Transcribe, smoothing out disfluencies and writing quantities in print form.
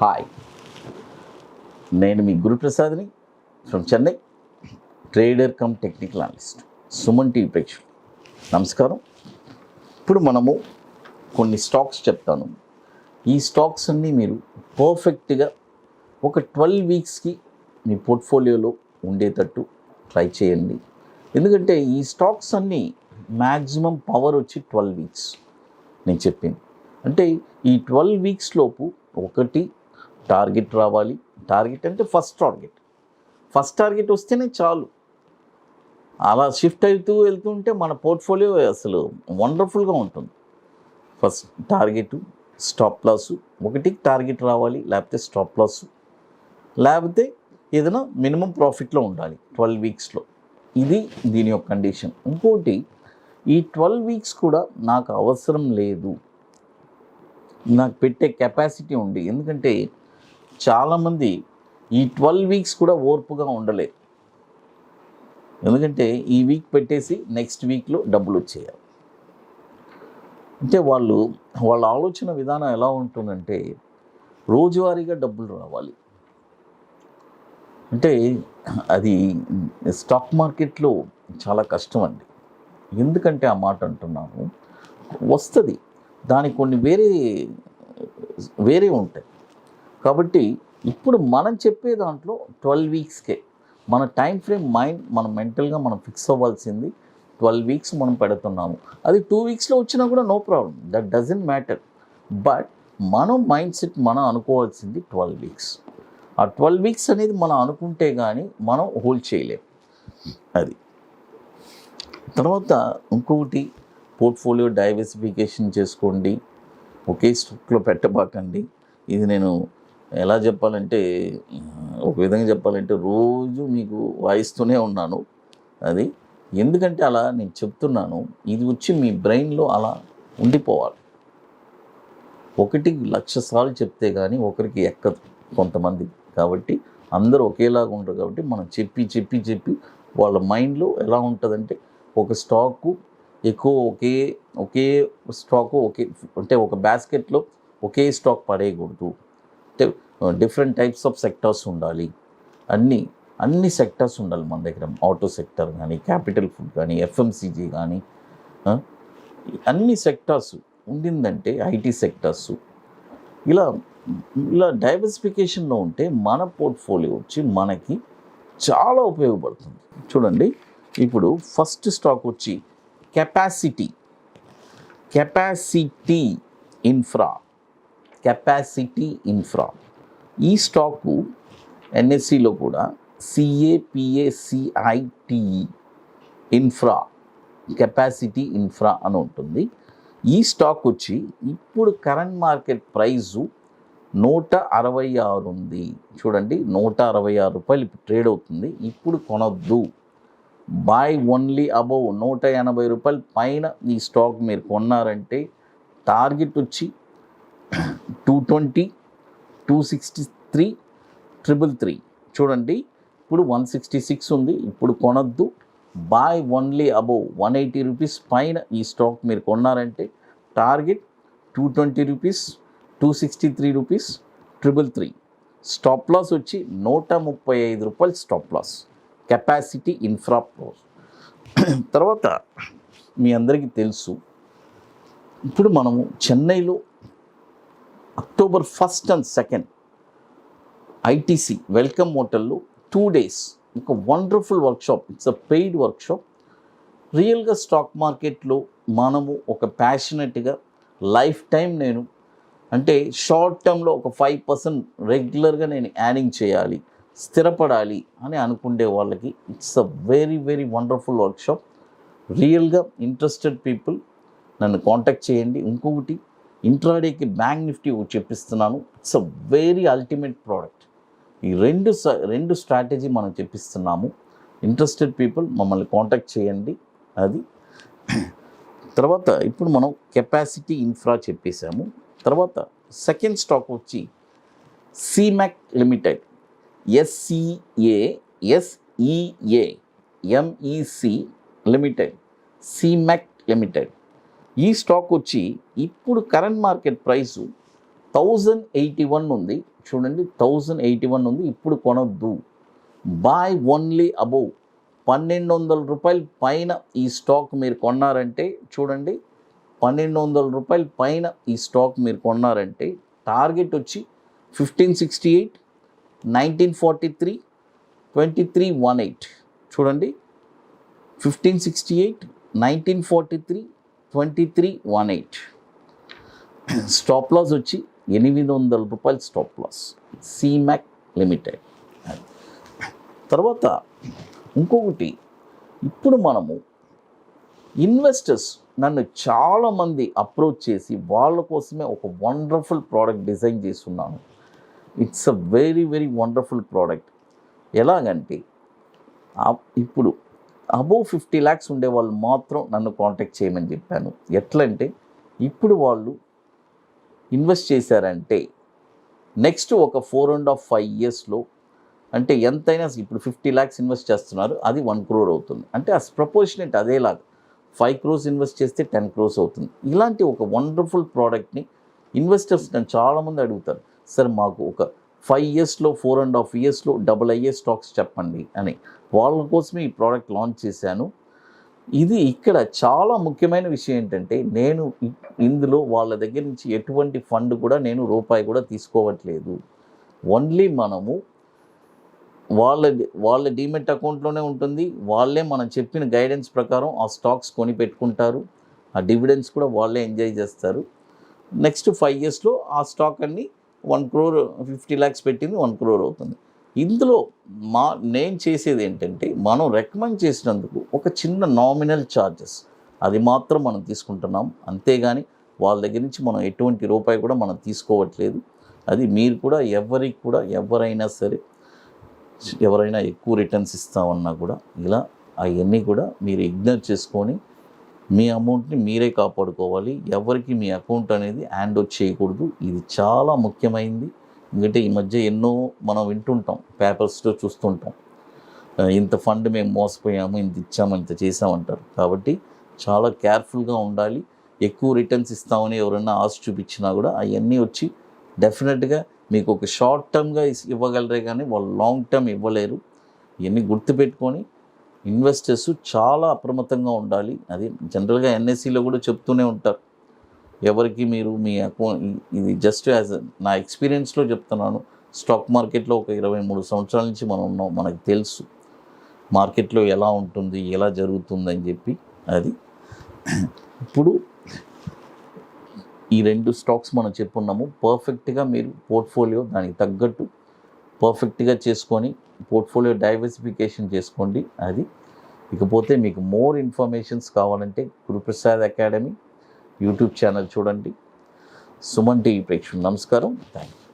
Hi, నేను మీ గురుప్రసాద్ని from Chennai, trader cum technical analyst, Suman TV ప్రేక్షకులు నమస్కారం. ఇప్పుడు మనము కొన్ని స్టాక్స్ చెప్తాను. ఈ స్టాక్స్ అన్నీ మీరు పర్ఫెక్ట్గా ఒక 12 వీక్స్కి మీ పోర్ట్ఫోలియోలో ఉండేటట్టు ట్రై చేయండి. ఎందుకంటే ఈ స్టాక్స్ అన్నీ మ్యాక్సిమం పవర్ వచ్చి 12 వీక్స్ నేను చెప్పింది. అంటే ఈ 12 వీక్స్ లోపు ఒకటి టార్గెట్ రావాలి. టార్గెట్ అంటే ఫస్ట్ టార్గెట్ వస్తేనే చాలు. అలా షిఫ్ట్ అవుతూ వెళ్తుంటే మన పోర్ట్ఫోలియో అసలు వండర్ఫుల్గా ఉంటుంది. ఫస్ట్ టార్గెట్, స్టాప్ లాసు, ఒకటి టార్గెట్ రావాలి, లేకపోతే స్టాప్ లాసు, లేకపోతే ఏదైనా మినిమం ప్రాఫిట్లో ఉండాలి 12 వీక్స్లో. ఇది దీని యొక్క కండిషన్. ఇంకోటి, ఈ 12 వీక్స్ కూడా నాకు అవసరం లేదు, నాకు పెట్టే కెపాసిటీ ఉంది. ఎందుకంటే చాలామంది ఈ 12 వీక్స్ కూడా ఓర్పుగా ఉండలేరు. ఎందుకంటే ఈ వీక్ పెట్టేసి నెక్స్ట్ వీక్లో డబ్బులు వచ్చేయాలి. అంటే వాళ్ళ ఆలోచన విధానం ఎలా ఉంటుందంటే రోజువారీగా డబ్బులు రావాలి. అంటే అది స్టాక్ మార్కెట్లో చాలా కష్టం అండి. ఎందుకంటే ఆ మాట అంటున్నాను, వస్తుంది, దానికి కొన్ని వేరే ఉంటాయి. కాబట్టి ఇప్పుడు మనం చెప్పే దాంట్లో 12 వీక్స్కే మన టైం ఫ్రేమ్ మనం మెంటల్గా మనం ఫిక్స్ అవ్వాల్సింది 12 వీక్స్ మనం పెడుతున్నాము. అది 2 వీక్స్లో వచ్చినా కూడా no problem, that doesn't matter. But మనం మైండ్ సెట్ మనం అనుకోవాల్సింది 12 వీక్స్. ఆ 12 వీక్స్ అనేది మనం అనుకుంటే కానీ మనం హోల్డ్ చేయలేము. అది తర్వాత ఇంకొకటి, పోర్ట్ఫోలియో డైవర్సిఫికేషన్ చేసుకోండి, ఒకే స్టాక్లో పెట్టబాకండి. ఇది నేను ఎలా చెప్పాలంటే, ఒక విధంగా చెప్పాలంటే రోజు మీకు వాయిస్తూనే ఉన్నాను. అది ఎందుకంటే అలా నేను చెప్తున్నాను, ఇది వచ్చి మీ బ్రెయిన్లో అలా ఉండిపోవాలి. 1,00,000 సార్లు చెప్తే కానీ ఒకరికి ఎక్కదు కొంతమంది. కాబట్టి అందరూ ఒకేలాగా ఉంటారు. కాబట్టి మనం చెప్పి వాళ్ళ మైండ్లో ఎలా ఉంటుందంటే, ఒక స్టాకు ఎక్కువ ఒకే స్టాకు అంటే ఒక బాస్కెట్లో ఒకే స్టాక్ పడేయకూడదు. అంటే డిఫరెంట్ టైప్స్ ఆఫ్ సెక్టార్స్ ఉండాలి. అన్ని సెక్టార్స్ ఉండాలి మన దగ్గర. ఆటో సెక్టర్ కానీ, క్యాపిటల్ ఫుడ్ కానీ, ఎఫ్ఎంసీజీ కానీ, అన్ని సెక్టార్స్ ఉండిందంటే, ఐటీ సెక్టార్స్, ఇలా డైవర్సిఫికేషన్లో ఉంటే మన పోర్ట్ఫోలియో వచ్చి మనకి చాలా ఉపయోగపడుతుంది. చూడండి, ఇప్పుడు ఫస్ట్ స్టాక్ వచ్చి కెపాసిటీ ఇన్ఫ్రా. ఈ స్టాకు ఎన్ఎస్సిలో కూడా CAPACITE కెపాసిటీ ఇన్ఫ్రా అని ఉంటుంది. ఈ స్టాక్ వచ్చి ఇప్పుడు కరెంట్ మార్కెట్ ప్రైజు 166 ఉంది. చూడండి, 166 రూపాయలు ఇప్పుడు ట్రేడ్ అవుతుంది. ఇప్పుడు కొనొద్దు, బై ఓన్లీ అబౌవ్ 180 రూపాయల పైన ఈ స్టాక్ మీరు కొన్నారంటే టార్గెట్ వచ్చి 220, 263, 333. చూడండి, ఇప్పుడు 166 ఉంది. ఇప్పుడు కొనొద్దు, బై ఓన్లీ అబౌవ్ 180 రూపీస్ పైన ఈ స్టాక్ మీరు కొన్నారంటే target 220 rupees, 263 rupees, 333. Stop loss వచ్చి 135 రూపాయలు stop loss. Capacity infra pros. తర్వాత మీ అందరికీ తెలుసు, ఇప్పుడు మనము చెన్నైలో October 1st and 2nd ITC welcome హోటల్లో 2 days ఒక wonderful workshop. It's a paid workshop. రియల్గా స్టాక్ మార్కెట్లో మనము ఒక ప్యాషనెట్గా లైఫ్ టైం నేను అంటే షార్ట్ టర్మ్లో ఒక 5% రెగ్యులర్గా నేను యాడింగ్ చేయాలి, స్థిరపడాలి అని అనుకునే వాళ్ళకి it's a very wonderful workshop. రియల్గా ఇంట్రెస్టెడ్ పీపుల్ నన్ను కాంటాక్ట్ చేయండి. ఇంకొకటి, ఇంట్రాడేకి బ్యాంక్ నిఫ్టీ చెప్పిస్తున్నాను. It's a very ultimate product. ఈ రెండు స్ట్రాటజీ మనం చెప్పిస్తున్నాము. ఇంట్రెస్టెడ్ పీపుల్ మమ్మల్ని కాంటాక్ట్ చేయండి. అది తర్వాత ఇప్పుడు మనం కెపాసిటీ ఇన్ఫ్రా చెప్పేసాము. తర్వాత సెకండ్ స్టాక్ వచ్చి CMEC limited, SCASEAMEC limited, CMEC limited. ఈ స్టాక్ వచ్చి ఇప్పుడు కరెంట్ మార్కెట్ ప్రైసు 1081 ఉంది చూడండి, 1081 ఉంది. ఇప్పుడు కొనొద్దు, బాయ్ ఓన్లీ అబోవ్ 1200 రూపాయల పైన ఈ స్టాక్ మీరు కొన్నారంటే చూడండి, 1200 రూపాయల పైన ఈ స్టాక్ మీరు కొన్నారంటే టార్గెట్ వచ్చి 1568, 1943, 2318. చూడండి, 1568, 1943, 2318. స్టాప్ లాస్ వచ్చి 800 రూపాయలు స్టాప్ లాస్, సిమాక్ లిమిటెడ్. తర్వాత ఇంకొకటి, ఇప్పుడు మనము ఇన్వెస్టర్స్ నన్ను చాలామంది అప్రోచ్ చేసి వాళ్ళ కోసమే ఒక వండర్ఫుల్ ప్రోడక్ట్ డిజైన్ చేస్తున్నాను. It's a very very wonderful product. ఎలాగంటే ఇప్పుడు అబోవ్ 50 lakhs ఉండే వాళ్ళు మాత్రం నన్ను కాంటాక్ట్ చేయమని చెప్పాను. ఎట్లంటే ఇప్పుడు వాళ్ళు ఇన్వెస్ట్ చేశారంటే నెక్స్ట్ ఒక 4.5 yearsలో అంటే ఎంతైనా ఇప్పుడు 50 lakhs ఇన్వెస్ట్ చేస్తున్నారు, అది 1 crore అవుతుంది. అంటే ఆ ప్రపోర్షనేట్ అదేలాగా 5 crores ఇన్వెస్ట్ చేస్తే 10 crores అవుతుంది. ఇలాంటి ఒక వండర్ఫుల్ ప్రోడక్ట్ని ఇన్వెస్టర్స్ నన్ను చాలామంది అడుగుతారు, సార్ మాకు ఒక 5 yearsలో 4.5 yearsలో డబుల్ అయ్యే స్టాక్స్ చెప్పండి అని. వాళ్ళ కోసమే ఈ ప్రోడక్ట్ లాంచ్ చేశాను. ఇది ఇక్కడ చాలా ముఖ్యమైన విషయం ఏంటంటే నేను ఇందులో వాళ్ళ దగ్గర నుంచి ఎటువంటి ఫండ్ కూడా నేను రూపాయి కూడా తీసుకోవట్లేదు. ఓన్లీ మనము వాళ్ళ డీమెట్ అకౌంట్లోనే ఉంటుంది. వాళ్ళే మనం చెప్పిన గైడెన్స్ ప్రకారం ఆ స్టాక్స్ కొని పెట్టుకుంటారు. ఆ డివిడెండ్స్ కూడా వాళ్ళే ఎంజాయ్ చేస్తారు. నెక్స్ట్ 5 yearsలో ఆ స్టాక్ అన్ని 1 crore 50 lakhs పెట్టింది 1 crore అవుతుంది. ఇందులో నేను చేసేది ఏంటంటే మనం రికమెండ్ చేసినందుకు ఒక చిన్న నామినల్ ఛార్జెస్ అది మాత్రం మనం తీసుకుంటున్నాం. అంతేగాని వాళ్ళ దగ్గర నుంచి మనం ఎటువంటి రూపాయి కూడా మనం తీసుకోవట్లేదు. అది మీరు కూడా ఎవరైనా సరే ఎవరైనా ఎక్కువ రిటర్న్స్ ఇస్తామన్నా కూడా ఇలా అవన్నీ కూడా మీరు ఇగ్నోర్ చేసుకొని మీ అమౌంట్ని మీరే కాపాడుకోవాలి. ఎవరికి మీ అకౌంట్ అనేది హ్యాండ్ ఓవర్ చేయకూడదు. ఇది చాలా ముఖ్యమైనది. ఎందుకంటే ఈ మధ్య ఎన్నో మనం వింటుంటాం, పేపర్స్లో చూస్తుంటాం, ఇంత ఫండ్ మేము మోసపోయాము, ఇంత ఇచ్చాము, ఇంత చేసామంటారు. కాబట్టి చాలా కేర్ఫుల్గా ఉండాలి. ఎక్కువ రిటర్న్స్ ఇస్తామని ఎవరైనా ఆశ చూపించినా కూడా అవన్నీ వచ్చి డెఫినెట్గా మీకు ఒక షార్ట్ టర్మ్గా ఇవ్వగలరే కానీ వాళ్ళు లాంగ్ టర్మ్ ఇవ్వలేరు. ఇవన్నీ గుర్తుపెట్టుకొని ఇన్వెస్టర్స్ చాలా అప్రమత్తంగా ఉండాలి. అది జనరల్గా ఎన్ఎస్సిలో కూడా చెప్తూనే ఉంటారు, ఎవరికి మీరు మీ అకౌంట్, ఇది జస్ట్ యాజ్ నా ఎక్స్పీరియన్స్లో చెప్తున్నాను. స్టాక్ మార్కెట్లో ఒక 23 సంవత్సరాల నుంచి మనం ఉన్నాం, మనకు తెలుసు మార్కెట్లో ఎలా ఉంటుంది, ఎలా జరుగుతుందని చెప్పి. అది ఇప్పుడు ఈ 2 స్టాక్స్ మనం చెప్పున్నాము. పర్ఫెక్ట్గా మీరు పోర్ట్ఫోలియో దానికి తగ్గట్టు పర్ఫెక్ట్గా చేసుకొని పోర్ట్ఫోలియో డైవర్సిఫికేషన్ చేసుకోండి. అది ఇకపోతే మీకు మోర్ ఇన్ఫర్మేషన్స్ కావాలంటే గురుప్రసాద్ అకాడమీ యూట్యూబ్ ఛానల్ చూడండి. సుమన్ టీవీ ప్రేక్షకులు నమస్కారం. Thank you.